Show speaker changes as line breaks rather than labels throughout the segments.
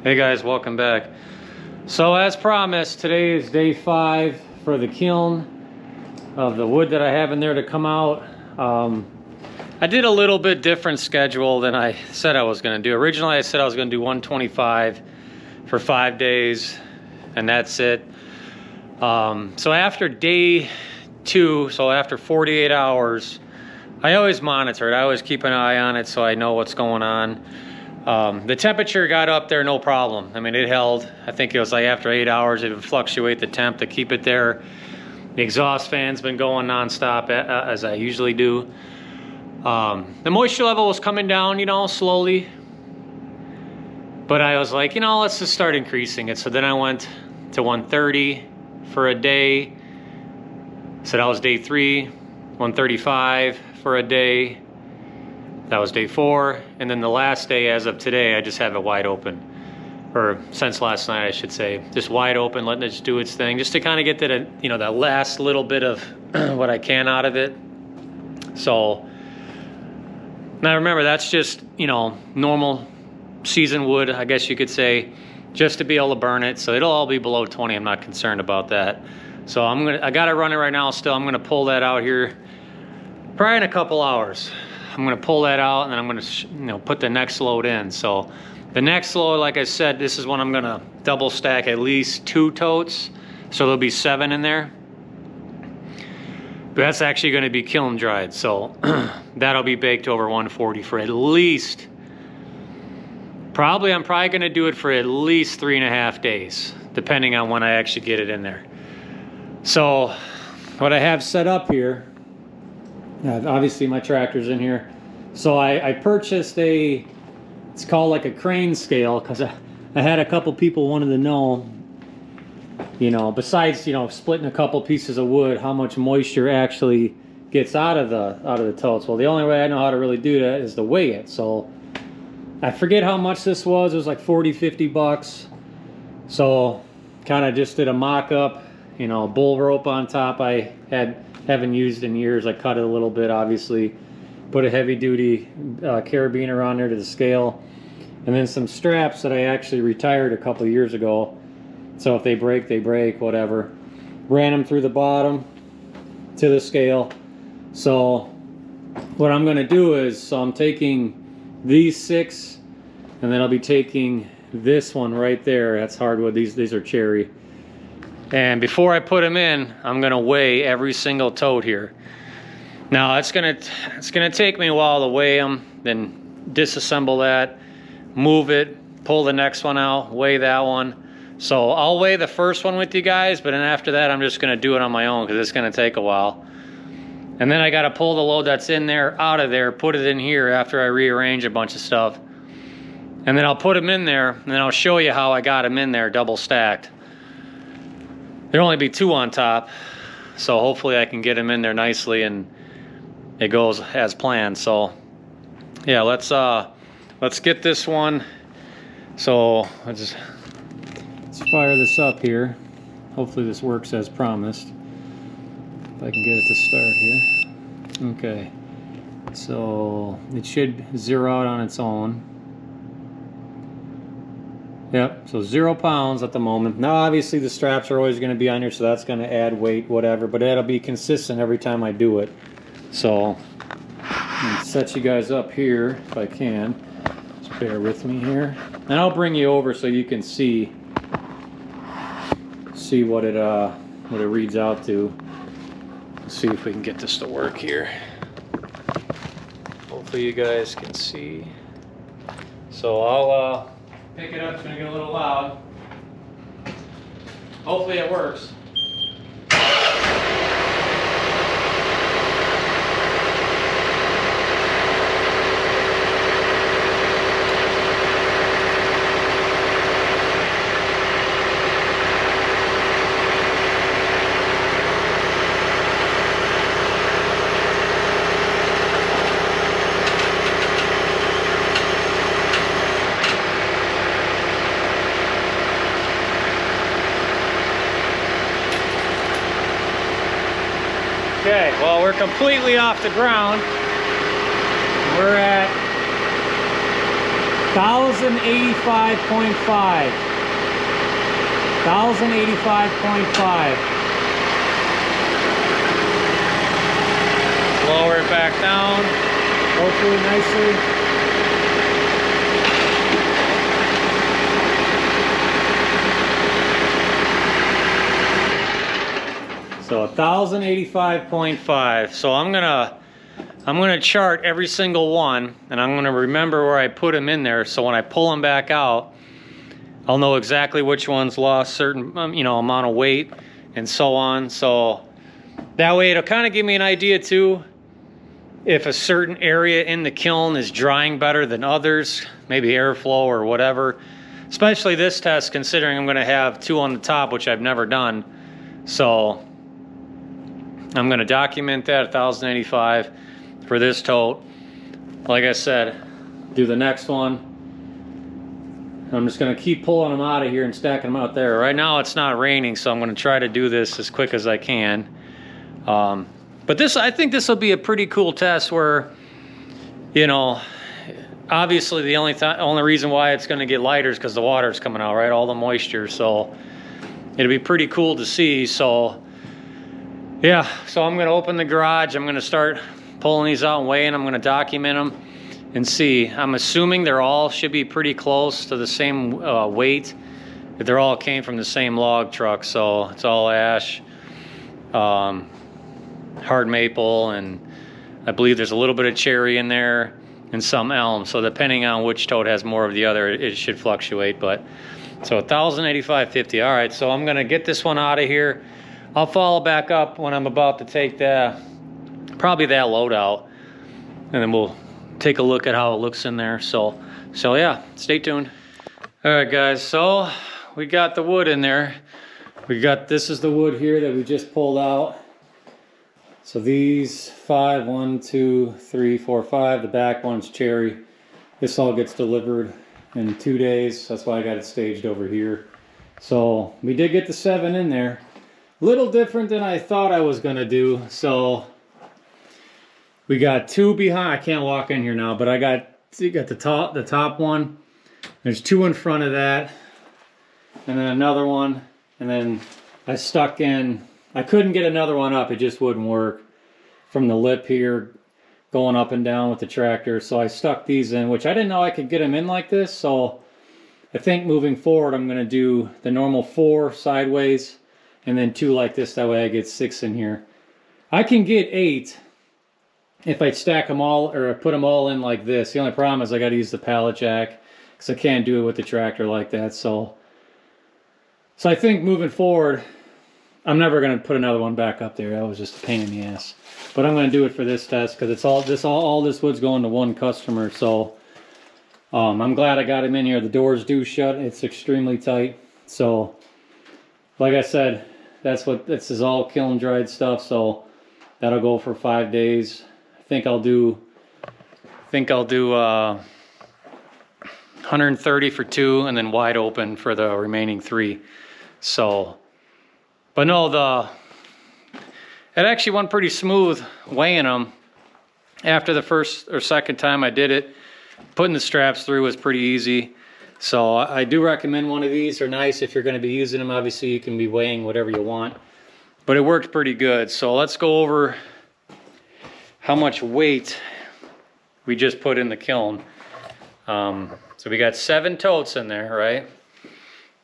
Hey guys, welcome back. So as promised, today is day 5 for the kiln of the wood that I have in there to come out. I did a little bit different schedule than I said I was going to do. Originally I said I was going to do 125 for 5 days and that's it. So after day 2, so after 48 hours, I always monitor it. I always keep an eye on it so I know what's going on. The temperature got up there no problem. I mean, it held. I think it was like after 8 hours it would fluctuate the temp to keep it there. The exhaust fan's been going non-stop as I usually do. The moisture level was coming down, you know, slowly, but I was like, you know, let's just start increasing it. So then I went to 130 for a day. So that was day 3. 135 for a day. That was day 4, and then the last day, as of today, I just have it wide open, or since last night, I should say, just wide open, letting it just do its thing, just to kind of get that, you know, that last little bit of what I can out of it. So now remember, that's just, you know, normal season wood, I guess you could say, just to be able to burn it. So it'll all be below 20. I'm not concerned about that. So I got it running right now. Still, I'm gonna pull that out here, probably in a couple hours. I'm gonna pull that out and then I'm gonna you know, put the next load in. So the next load, like I said, this is when I'm gonna double stack at least 2 totes. So there'll be 7 in there. But that's actually gonna be kiln dried. So that'll be baked over 140 for at least, I'm probably gonna do it for at least 3.5 days, depending on when I actually get it in there. So what I have set up here, obviously my tractor's in here. So I purchased it's called like a crane scale, because I had a couple people wanted to know, you know, besides, you know, splitting a couple pieces of wood, how much moisture actually gets out of the totes. Well, the only way I know how to really do that is to weigh it. So I forget how much this was. It was like 40-50 bucks. So kind of just did a mock-up, you know, bull rope on top I haven't used in years. I cut it a little bit, obviously. Put a heavy-duty carabiner on there to the scale. And then some straps that I actually retired a couple of years ago. So if they break, they break, whatever. Ran them through the bottom to the scale. So what I'm going to do is, so I'm taking these 6, and then I'll be taking this one right there. That's hardwood. These are cherry. And before I put them in, I'm gonna weigh every single tote here. Now it's gonna take me a while to weigh them, then disassemble that, move it, pull the next one out, weigh that one. So I'll weigh the first one with you guys, but then after that I'm just gonna do it on my own because it's gonna take a while. And then I gotta pull the load that's in there out of there, put it in here after I rearrange a bunch of stuff. And then I'll put them in there, and then I'll show you how I got them in there double stacked. There'll only be 2 on top, so hopefully I can get them in there nicely and it goes as planned. So yeah, let's get this one. So let's fire this up here. Hopefully this works as promised. If I can get it to start here. Okay, so it should zero out on its own. Yep, so 0 pounds at the moment. Now obviously the straps are always going to be on here, so that's going to add weight, whatever, but that'll be consistent every time I do it. So I'll set you guys up here if I can. Just bear with me here. And I'll bring you over so you can see what it reads out to. Let's see if we can get this to work here. Hopefully you guys can see. So I'll pick it up. It's going to get a little loud. Hopefully it works. Okay, well, we're completely off the ground. We're at 1,085.5. 1,085.5. Lower it back down, hopefully nicely. So 1,085.5. So I'm gonna chart every single one, and I'm gonna remember where I put them in there. So when I pull them back out, I'll know exactly which ones lost certain amount of weight and so on. So that way it'll kind of give me an idea too, if a certain area in the kiln is drying better than others, maybe airflow or whatever. Especially this test, considering I'm gonna have 2 on the top, which I've never done. So I'm gonna document that 1,085 for this tote. Like I said, do the next one. I'm just gonna keep pulling them out of here and stacking them out there. Right now it's not raining, so I'm gonna try to do this as quick as I can. But I think this will be a pretty cool test where, obviously the only reason why it's gonna get lighter is because the water's coming out, right? All the moisture, so it'll be pretty cool to see. So yeah, so I'm gonna open the garage. I'm gonna start pulling these out and weighing. I'm gonna document them and see. I'm assuming they're all should be pretty close to the same weight. They're all came from the same log truck, so it's all ash, hard maple, and I believe there's a little bit of cherry in there and some elm. So depending on which tote has more of the other, it should fluctuate. But so 1,085.50. All right, so I'm gonna get this one out of here. I'll follow back up when I'm about to take probably that load out, and then we'll take a look at how it looks in there. So yeah, stay tuned. All right, guys, so we got the wood in there. This is the wood here that we just pulled out. So these 5, 1, 2, 3, 4, 5. The back one's cherry. This all gets delivered in 2 days. That's why I got it staged over here. So we did get the 7 in there. Little different than I thought I was gonna do. So we got 2 behind. I can't walk in here now, but you got the top one. There's 2 in front of that, and then another one, and then I stuck in. I couldn't get another one up. It just wouldn't work from the lip here, going up and down with the tractor. So I stuck these in, which I didn't know I could get them in like this. So I think moving forward, I'm gonna do the normal 4 sideways, and then 2 like this. That way I get 6 in here. I can get 8 if I stack them all, or put them all in like this. The only problem is I gotta use the pallet jack, because I can't do it with the tractor like that. So I think moving forward, I'm never gonna put another one back up there. That was just a pain in the ass. But I'm gonna do it for this test, because it's all this wood's going to one customer. So I'm glad I got him in here. The doors do shut. It's extremely tight. So like I said, this is all kiln dried stuff. So that'll go for 5 days. I think I'll do 130 for 2, and then wide open for the remaining 3. So, but no, it actually went pretty smooth weighing them. After the first or second time I did it, putting the straps through was pretty easy. So I do recommend one of these. They're nice if you're going to be using them. Obviously you can be weighing whatever you want, but it worked pretty good. So let's go over how much weight we just put in the kiln. So we got 7 totes in there, right?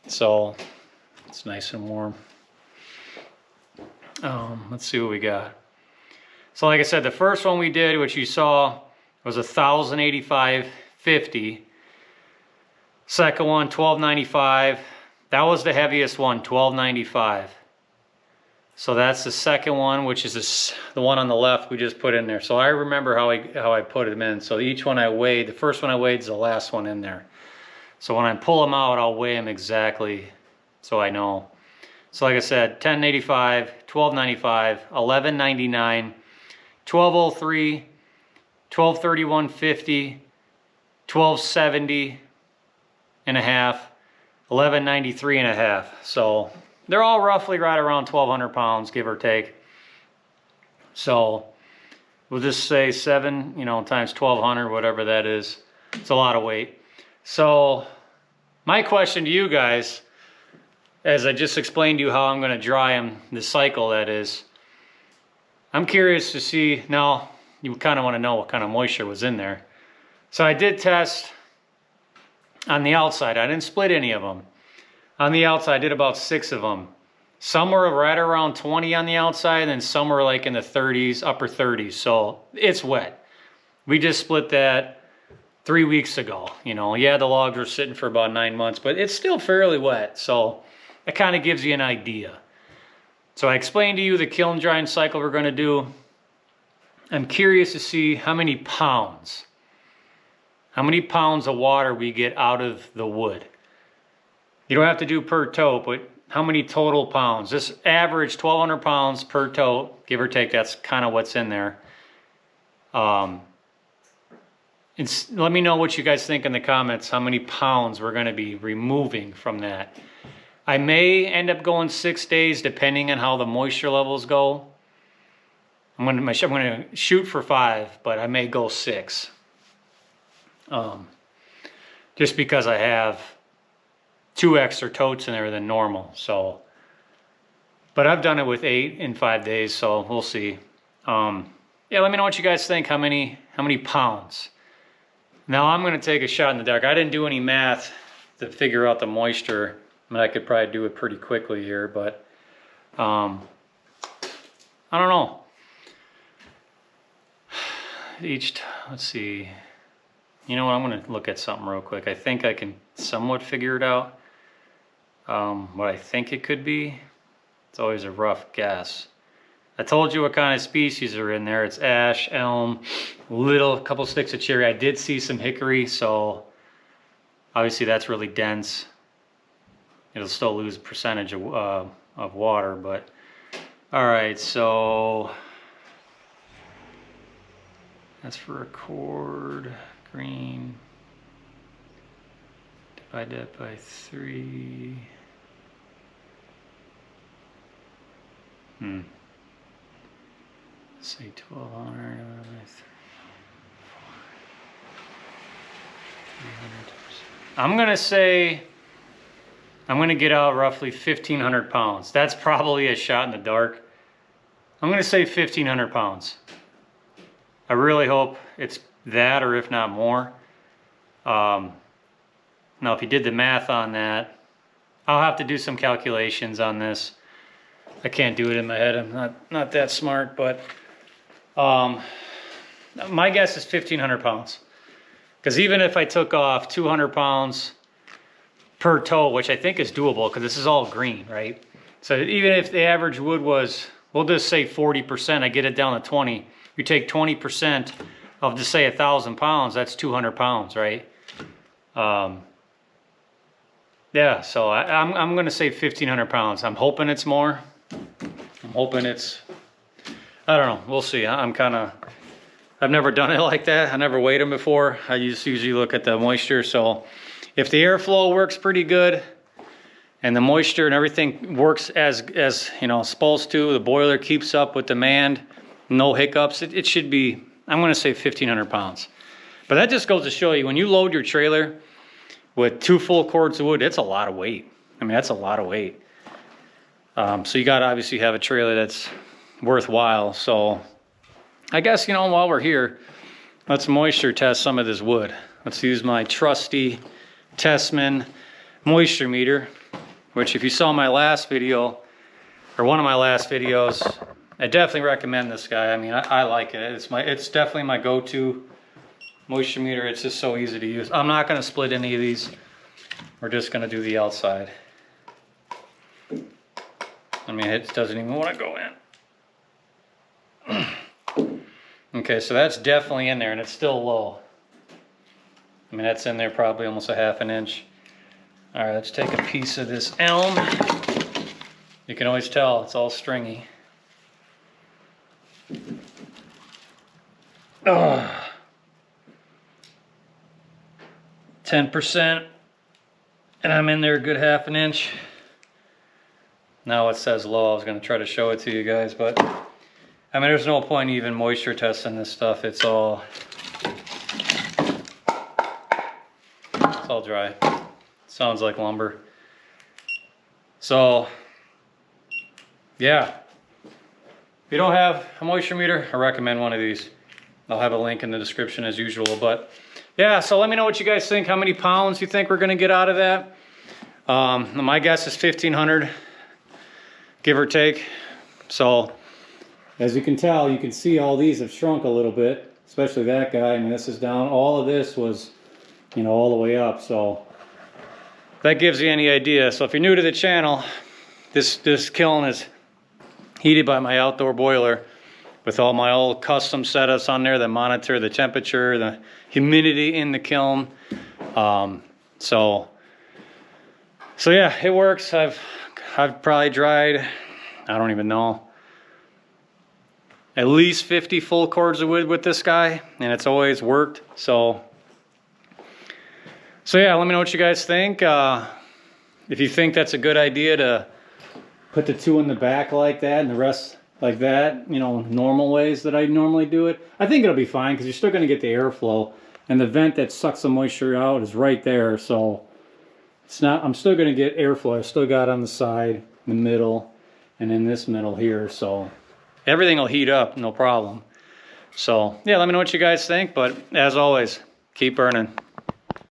So it's nice and warm. Let's see what we got. So like I said, the first one we did, which you saw, was 1,085.50. Second one, 1,295. That was the heaviest one, 1,295. So that's the second one, which is the one on the left we just put in there. So I remember how I put them in. So each one I weighed, the first one I weighed is the last one in there. So when I pull them out, I'll weigh them exactly so I know. So like I said, 1085, 1295, 1199, 1203, 1231.50, 1270 and a half, 1193 and a half. So they're all roughly right around 1,200 pounds, give or take. So we'll just say 7, times 1,200, whatever that is. It's a lot of weight. So my question to you guys, as I just explained to you how I'm going to dry them, the cycle that is, I'm curious to see, now you kind of want to know what kind of moisture was in there. So I did test on the outside. I didn't split any of them. On the outside, I did about 6 of them. Some were right around 20 on the outside, and some were like in the 30s, upper 30s. So it's wet. We just split that 3 weeks ago. You know, yeah, the logs were sitting for about 9 months, but it's still fairly wet. So it kind of gives you an idea. So I explained to you the kiln drying cycle we're going to do. I'm curious to see how many pounds of water we get out of the wood. You don't have to do per tote, but how many total pounds? This average 1,200 pounds per tote, give or take. That's kind of what's in there. Let me know what you guys think in the comments, how many pounds we're going to be removing from that. I may end up going 6 days depending on how the moisture levels go. I'm going to shoot for 5, but I may go 6. Just because I have 2 extra totes in there than normal. So, but I've done it with 8 in 5 days, so we'll see. Yeah, let me know what you guys think. How many pounds? Now I'm going to take a shot in the dark. I didn't do any math to figure out the moisture. I mean, I could probably do it pretty quickly here, but I don't know. Let's see. You know what? I'm going to look at something real quick. I think I can somewhat figure it out. What I think it could be. It's always a rough guess. I told you what kind of species are in there. It's ash, elm, couple sticks of cherry. I did see some hickory, so obviously that's really dense. It'll still lose a percentage of water, but all right, so that's for a cord, green. Divide that by 3. Let's say 1,200 divided by 3. 300. I'm gonna get out roughly 1,500 pounds. That's probably a shot in the dark. I'm gonna say 1,500 pounds. I really hope it's that, or if not more. Now, if you did the math on that, I'll have to do some calculations on this. I can't do it in my head. I'm not that smart, but my guess is 1,500 pounds. Because even if I took off 200 pounds per tote, which I think is doable because this is all green, right? So even if the average wood was, we'll just say 40%, I get it down to 20. You take 20% of, just say 1,000 pounds, that's 200 pounds, right? Yeah, so I'm gonna say 1,500 pounds. I'm hoping it's more. I'm hoping it's, I don't know, we'll see. I've never done it like that. I never weighed them before. I just usually look at the moisture. So if the airflow works pretty good and the moisture and everything works as you know, supposed to, the boiler keeps up with demand, no hiccups, it should be, I'm gonna say 1,500 pounds. But that just goes to show you, when you load your trailer with 2 full cords of wood, it's a lot of weight. I mean, that's a lot of weight. So you gotta obviously have a trailer that's worthwhile. So I guess, you know, while we're here, let's moisture test some of this wood. Let's use my trusty Tesmen moisture meter, which if you saw my last video, or one of my last videos, I definitely recommend this guy. I mean, I like it. It's definitely my go-to moisture meter. It's just so easy to use. I'm not gonna split any of these. We're just gonna do the outside. I mean, it doesn't even want to go in. Okay, so that's definitely in there, and it's still low. I mean, that's in there probably almost a ½ inch. All right, let's take a piece of this elm. You can always tell it's all stringy. 10%, and I'm in there a good ½ inch. Now it says low. I was going to try to show it to you guys, but I mean, there's no point even moisture testing this stuff. It's all It's all dry. Sounds like lumber. So, yeah. If you don't have a moisture meter, I recommend one of these. I'll have a link in the description as usual. But yeah, so let me know what you guys think. How many pounds you think we're gonna get out of that? My guess is 1,500, give or take. So, as you can tell, you can see all these have shrunk a little bit, especially that guy. I mean, this is down. All of this was, you know, all the way up. So that gives you any idea. So if you're new to the channel, this kiln is heated by my outdoor boiler with all my old custom setups on there that monitor the temperature, the humidity in the kiln. So yeah, it works. I've probably dried, I don't even know, at least 50 full cords of wood with this guy, and it's always worked. So yeah, let me know what you guys think. If you think that's a good idea to put the two in the back like that and the rest like that, you know, normal ways that I normally do it, I think it'll be fine because you're still going to get the airflow, and the vent that sucks the moisture out is right there. So it's not, I'm still going to get airflow. I still got on the side, the middle, and in this middle here. So everything will heat up, no problem. So yeah, let me know what you guys think. But as always, keep burning.